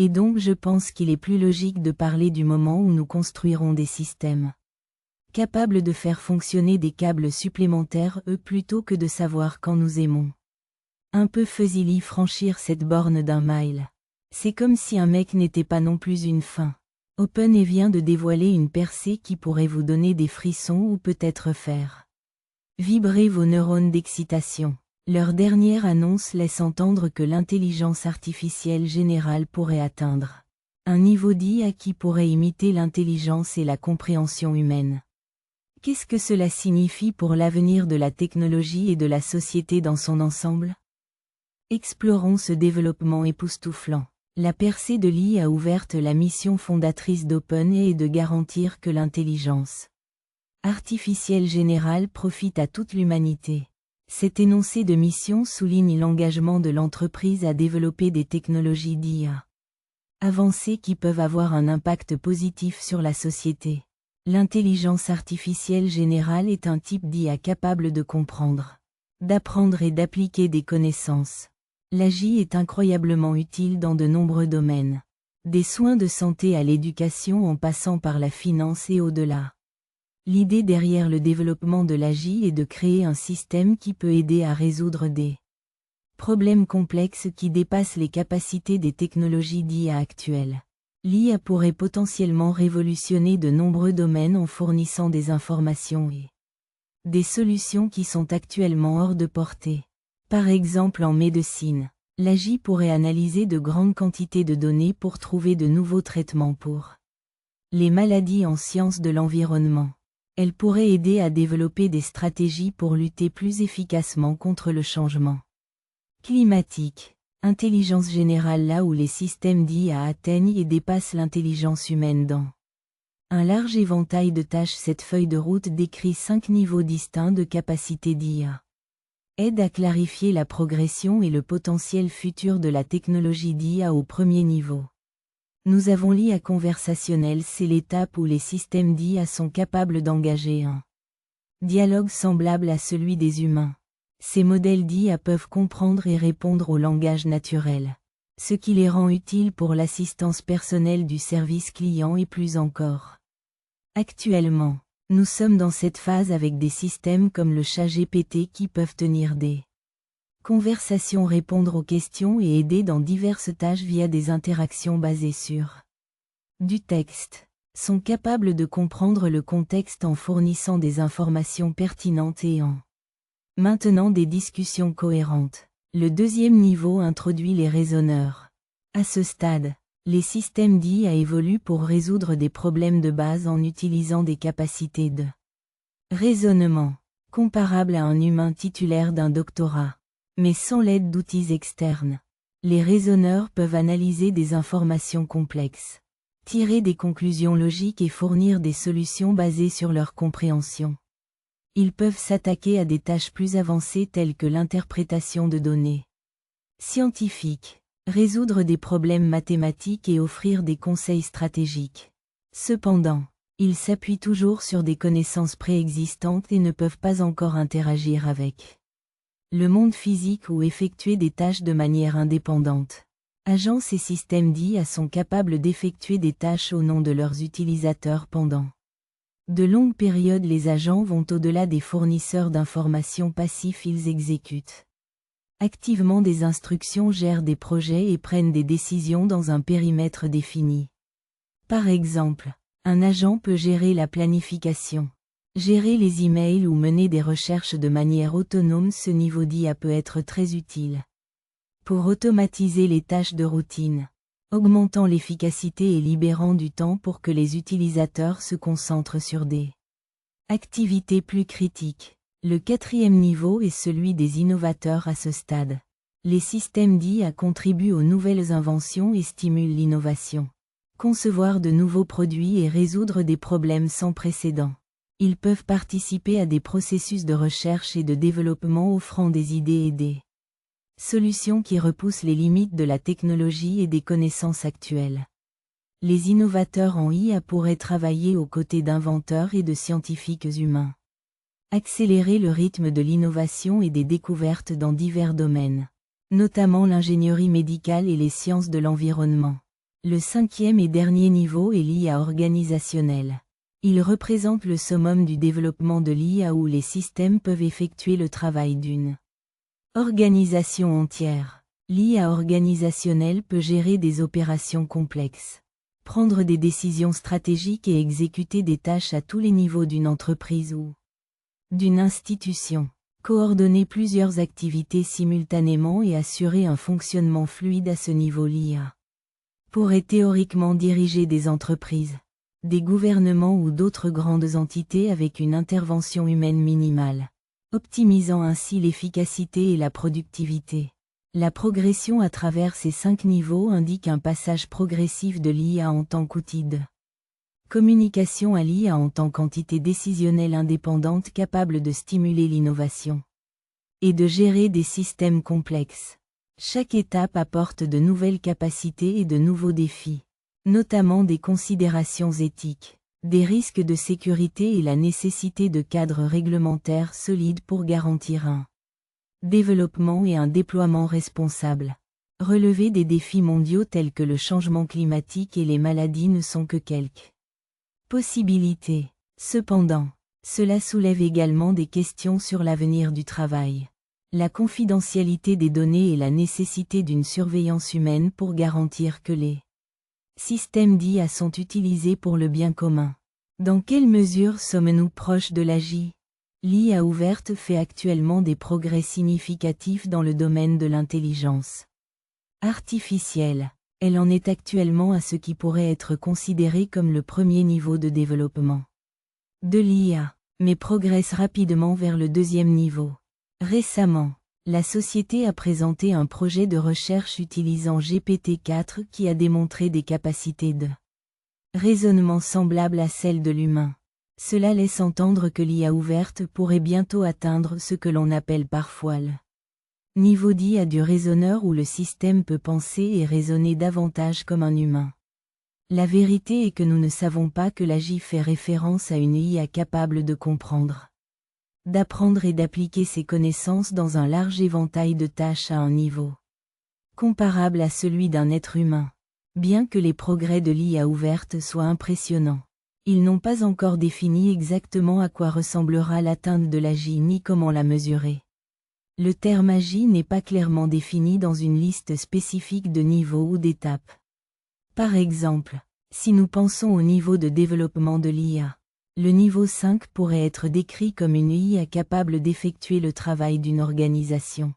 Et donc je pense qu'il est plus logique de parler du moment où nous construirons des systèmes capables de faire fonctionner des câbles supplémentaires plutôt que de savoir quand nous aimons. Un peu faisili franchir cette borne d'un mile. C'est comme si un mec n'était pas non plus une fin. OpenAI vient de dévoiler une percée qui pourrait vous donner des frissons ou peut-être faire vibrer vos neurones d'excitation. Leur dernière annonce laisse entendre que l'intelligence artificielle générale pourrait atteindre un niveau d'IA qui pourrait imiter l'intelligence et la compréhension humaine. Qu'est-ce que cela signifie pour l'avenir de la technologie et de la société dans son ensemble? Explorons ce développement époustouflant. La percée de l'IA ouverte la mission fondatrice d'OpenAI est de garantir que l'intelligence artificielle générale profite à toute l'humanité. Cet énoncé de mission souligne l'engagement de l'entreprise à développer des technologies d'IA avancées qui peuvent avoir un impact positif sur la société. L'intelligence artificielle générale est un type d'IA capable de comprendre, d'apprendre et d'appliquer des connaissances. L'AI est incroyablement utile dans de nombreux domaines. Des soins de santé à l'éducation en passant par la finance et au-delà. L'idée derrière le développement de l'AI est de créer un système qui peut aider à résoudre des problèmes complexes qui dépassent les capacités des technologies d'IA actuelles. L'IA pourrait potentiellement révolutionner de nombreux domaines en fournissant des informations et des solutions qui sont actuellement hors de portée. Par exemple en médecine, l'AI pourrait analyser de grandes quantités de données pour trouver de nouveaux traitements pour les maladies en sciences de l'environnement. Elle pourrait aider à développer des stratégies pour lutter plus efficacement contre le changement climatique. Intelligence générale là où les systèmes d'IA atteignent et dépassent l'intelligence humaine dans un large éventail de tâches. Cette feuille de route décrit 5 niveaux distincts de capacité d'IA. Aide à clarifier la progression et le potentiel futur de la technologie d'IA au premier niveau. Nous avons l'IA conversationnelle, c'est l'étape où les systèmes d'IA sont capables d'engager un dialogue semblable à celui des humains. Ces modèles d'IA peuvent comprendre et répondre au langage naturel, ce qui les rend utiles pour l'assistance personnelle du service client et plus encore. Actuellement, nous sommes dans cette phase avec des systèmes comme le ChatGPT qui peuvent tenir des conversations, répondre aux questions et aider dans diverses tâches via des interactions basées sur du texte, sont capables de comprendre le contexte en fournissant des informations pertinentes et en maintenant des discussions cohérentes. Le deuxième niveau introduit les raisonneurs. À ce stade, les systèmes d'IA évoluent pour résoudre des problèmes de base en utilisant des capacités de raisonnement comparables à un humain titulaire d'un doctorat, mais sans l'aide d'outils externes. Les raisonneurs peuvent analyser des informations complexes, tirer des conclusions logiques et fournir des solutions basées sur leur compréhension. Ils peuvent s'attaquer à des tâches plus avancées telles que l'interprétation de données scientifiques, résoudre des problèmes mathématiques et offrir des conseils stratégiques. Cependant, ils s'appuient toujours sur des connaissances préexistantes et ne peuvent pas encore interagir avec le monde physique ou effectuer des tâches de manière indépendante. Agences et systèmes d'IA sont capables d'effectuer des tâches au nom de leurs utilisateurs pendant de longues périodes. Les agents vont au-delà des fournisseurs d'informations passifs, ils exécutent activement des instructions, gèrent des projets et prennent des décisions dans un périmètre défini. Par exemple, un agent peut gérer la planification, gérer les emails ou mener des recherches de manière autonome. Ce niveau d'IA peut être très utile pour automatiser les tâches de routine, augmentant l'efficacité et libérant du temps pour que les utilisateurs se concentrent sur des activités plus critiques. Le quatrième niveau est celui des innovateurs. À ce stade, les systèmes d'IA contribuent aux nouvelles inventions et stimulent l'innovation. Concevoir de nouveaux produits et résoudre des problèmes sans précédent. Ils peuvent participer à des processus de recherche et de développement offrant des idées et des solutions qui repoussent les limites de la technologie et des connaissances actuelles. Les innovateurs en IA pourraient travailler aux côtés d'inventeurs et de scientifiques humains. Accélérer le rythme de l'innovation et des découvertes dans divers domaines, notamment l'ingénierie médicale et les sciences de l'environnement. Le cinquième et dernier niveau est l'IA organisationnelle. Il représente le summum du développement de l'IA où les systèmes peuvent effectuer le travail d'une organisation entière. L'IA organisationnelle peut gérer des opérations complexes, prendre des décisions stratégiques et exécuter des tâches à tous les niveaux d'une entreprise ou d'une institution, coordonner plusieurs activités simultanément et assurer un fonctionnement fluide à ce niveau. L'IA pourrait théoriquement diriger des entreprises, des gouvernements ou d'autres grandes entités avec une intervention humaine minimale, optimisant ainsi l'efficacité et la productivité. La progression à travers ces 5 niveaux indique un passage progressif de l'IA en tant qu'outil de communication à l'IA en tant qu'entité décisionnelle indépendante capable de stimuler l'innovation et de gérer des systèmes complexes. Chaque étape apporte de nouvelles capacités et de nouveaux défis, notamment des considérations éthiques, des risques de sécurité et la nécessité de cadres réglementaires solides pour garantir un développement et un déploiement responsables. Relever des défis mondiaux tels que le changement climatique et les maladies ne sont que quelques possibilités. Cependant, cela soulève également des questions sur l'avenir du travail, la confidentialité des données et la nécessité d'une surveillance humaine pour garantir que les systèmes d'IA sont utilisés pour le bien commun. Dans quelle mesure sommes-nous proches de l'AGI ? L'IA ouverte fait actuellement des progrès significatifs dans le domaine de l'intelligence artificielle. Elle en est actuellement à ce qui pourrait être considéré comme le premier niveau de développement de l'IA, mais progresse rapidement vers le deuxième niveau. Récemment, la société a présenté un projet de recherche utilisant GPT-4 qui a démontré des capacités de raisonnement semblables à celles de l'humain. Cela laisse entendre que l'IA ouverte pourrait bientôt atteindre ce que l'on appelle parfois le niveau d'IA du raisonneur où le système peut penser et raisonner davantage comme un humain. La vérité est que nous ne savons pas que l'AGI fait référence à une IA capable de comprendre, d'apprendre et d'appliquer ses connaissances dans un large éventail de tâches à un niveau comparable à celui d'un être humain. Bien que les progrès de l'IA ouverte soient impressionnants, ils n'ont pas encore défini exactement à quoi ressemblera l'atteinte de l'AGI ni comment la mesurer. Le terme AGI n'est pas clairement défini dans une liste spécifique de niveaux ou d'étapes. Par exemple, si nous pensons au niveau de développement de l'IA, le niveau 5 pourrait être décrit comme une IA capable d'effectuer le travail d'une organisation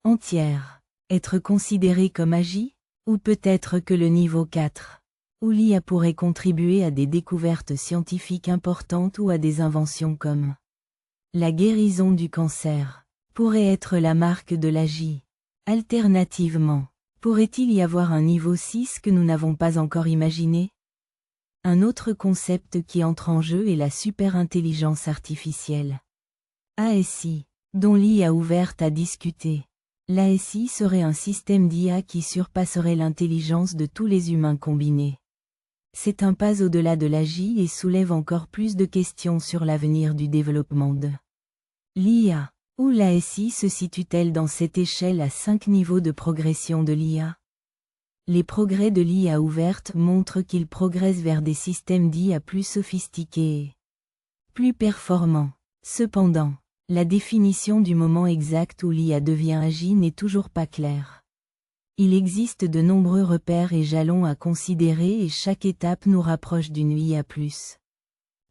entière. Être considéré comme AGI, ou peut-être que le niveau 4, où l'IA pourrait contribuer à des découvertes scientifiques importantes ou à des inventions comme la guérison du cancer, pourrait être la marque de l'AGI. Alternativement, pourrait-il y avoir un niveau 6 que nous n'avons pas encore imaginé ? Un autre concept qui entre en jeu est la superintelligence artificielle. ASI, dont l'IA ouverte a discuté. L'ASI serait un système d'IA qui surpasserait l'intelligence de tous les humains combinés. C'est un pas au-delà de l'AGI et soulève encore plus de questions sur l'avenir du développement de l'IA. Où l'ASI se situe-t-elle dans cette échelle à 5 niveaux de progression de l'IA ? Les progrès de l'IA ouverte montrent qu'il progresse vers des systèmes d'IA plus sophistiqués et plus performants. Cependant, la définition du moment exact où l'IA devient AGI n'est toujours pas claire. Il existe de nombreux repères et jalons à considérer et chaque étape nous rapproche d'une IA plus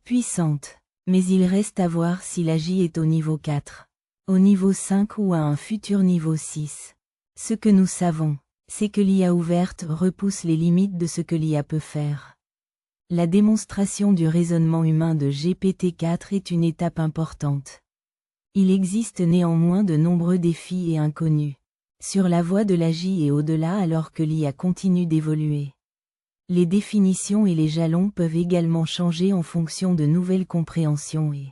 puissante. Mais il reste à voir si l'AGI est au niveau 4, au niveau 5 ou à un futur niveau 6. Ce que nous savons, c'est que l'IA ouverte repousse les limites de ce que l'IA peut faire. La démonstration du raisonnement humain de GPT-4 est une étape importante. Il existe néanmoins de nombreux défis et inconnus sur la voie de l'AGI et au-delà alors que l'IA continue d'évoluer. Les définitions et les jalons peuvent également changer en fonction de nouvelles compréhensions et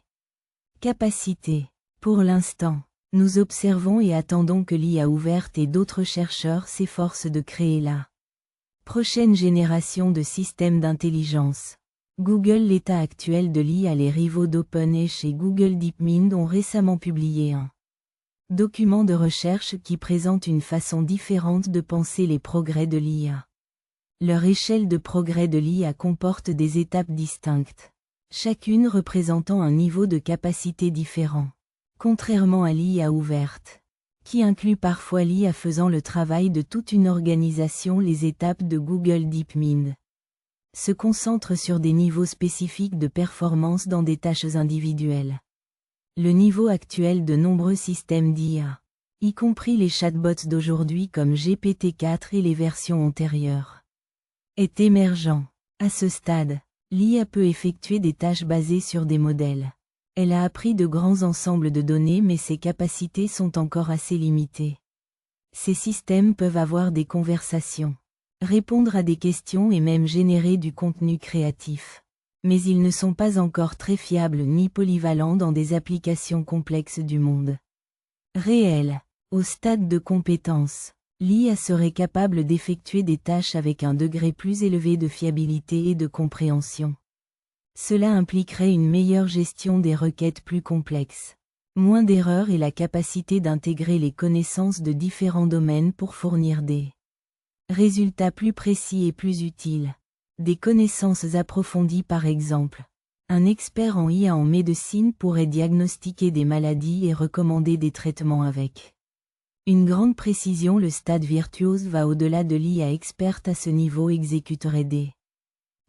capacités. Pour l'instant, nous observons et attendons que l'IA ouverte et d'autres chercheurs s'efforcent de créer la prochaine génération de systèmes d'intelligence. Google. L'état actuel de l'IA. Les rivaux d'OpenAI et Google DeepMind ont récemment publié un document de recherche qui présente une façon différente de penser les progrès de l'IA. Leur échelle de progrès de l'IA comporte des étapes distinctes, chacune représentant un niveau de capacité différent. Contrairement à l'IA ouverte, qui inclut parfois l'IA faisant le travail de toute une organisation, les étapes de Google DeepMind se concentrent sur des niveaux spécifiques de performance dans des tâches individuelles. Le niveau actuel de nombreux systèmes d'IA, y compris les chatbots d'aujourd'hui comme GPT-4 et les versions antérieures, est émergent. À ce stade, l'IA peut effectuer des tâches basées sur des modèles. Elle a appris de grands ensembles de données, mais ses capacités sont encore assez limitées. Ces systèmes peuvent avoir des conversations, répondre à des questions et même générer du contenu créatif. Mais ils ne sont pas encore très fiables ni polyvalents dans des applications complexes du monde réel. Au stade de compétence, l'IA serait capable d'effectuer des tâches avec un degré plus élevé de fiabilité et de compréhension. Cela impliquerait une meilleure gestion des requêtes plus complexes, moins d'erreurs et la capacité d'intégrer les connaissances de différents domaines pour fournir des résultats plus précis et plus utiles. Des connaissances approfondies par exemple. Un expert en IA en médecine pourrait diagnostiquer des maladies et recommander des traitements avec une grande précision. Le stade virtuose va au-delà de l'IA experte. À ce niveau exécuterait des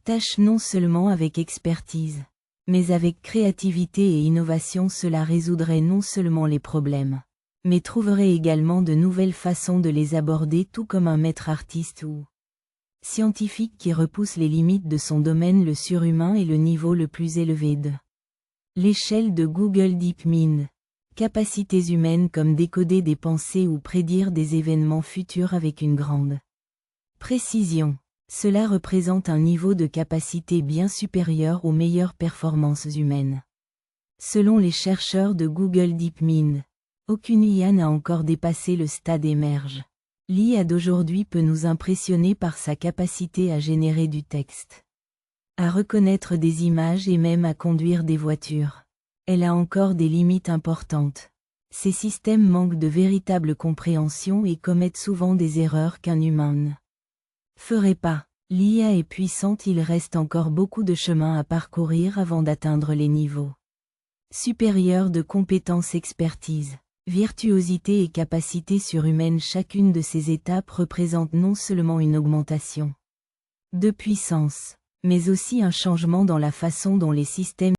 tâches non seulement avec expertise, mais avec créativité et innovation. Cela résoudrait non seulement les problèmes, mais trouverait également de nouvelles façons de les aborder, tout comme un maître artiste ou scientifique qui repousse les limites de son domaine. Le surhumain est le niveau le plus élevé de l'échelle de Google DeepMind. Capacités humaines comme décoder des pensées ou prédire des événements futurs avec une grande précision. Cela représente un niveau de capacité bien supérieur aux meilleures performances humaines. Selon les chercheurs de Google DeepMind, aucune IA n'a encore dépassé le stade émerge. L'IA d'aujourd'hui peut nous impressionner par sa capacité à générer du texte, à reconnaître des images et même à conduire des voitures. Elle a encore des limites importantes. Ces systèmes manquent de véritable compréhension et commettent souvent des erreurs qu'un humain ne ferait pas. L'IA est puissante, il reste encore beaucoup de chemin à parcourir avant d'atteindre les niveaux supérieurs de compétences, expertise, virtuosité et capacité surhumaine. Chacune de ces étapes représente non seulement une augmentation de puissance, mais aussi un changement dans la façon dont les systèmes